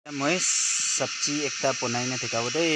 मैं सब्जी एकटा बनाई न थकाव दे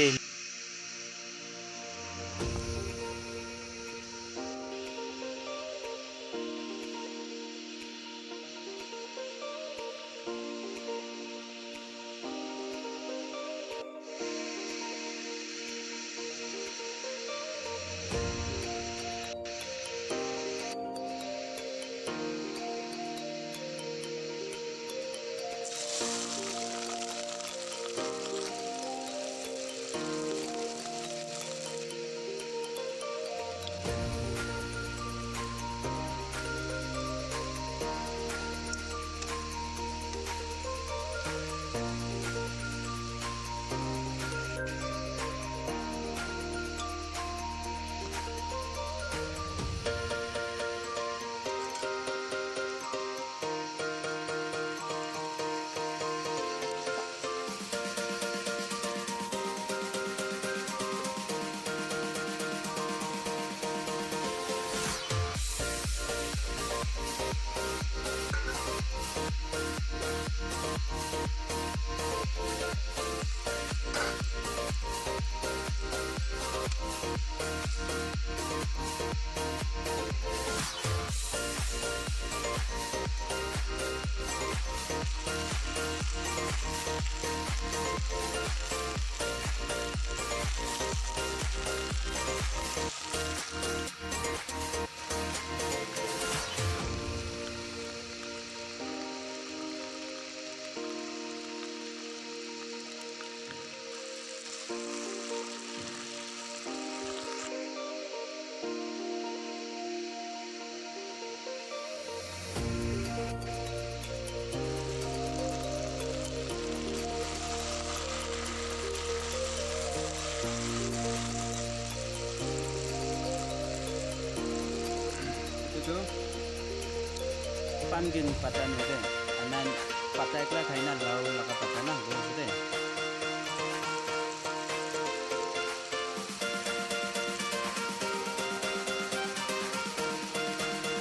panggin patan deh anan patai kla khaina lau laka patana go deh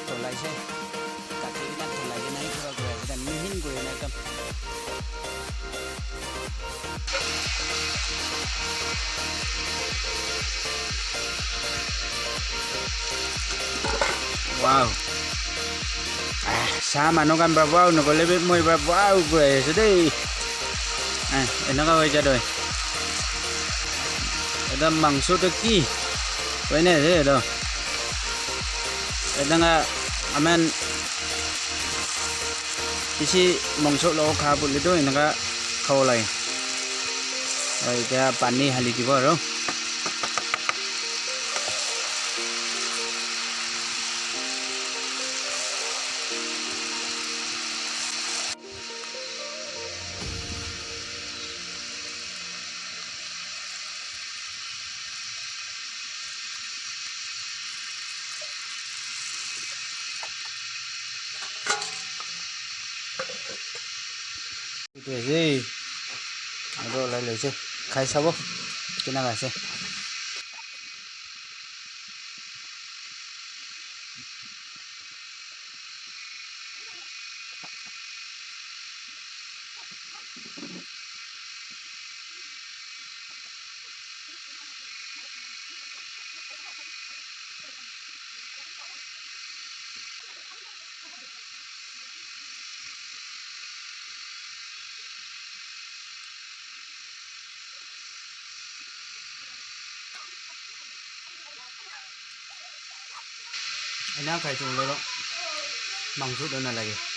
tolai se kaki na tolai nai ko go dan mihin go nai kam wow sama nó gan bravo nó có lên môi bravo về rồi đây nó có ra rồi nó măng số được kí cái này thế đâu đang amen isi măng số lo khá bự lên đôi nó có khâu lại rồi cái pani hali đi vào rồi cái gì rồi lại lấy chứ khai sao không cái nào là chứ anh nào khai chung rồi đó mong chút nữa là gì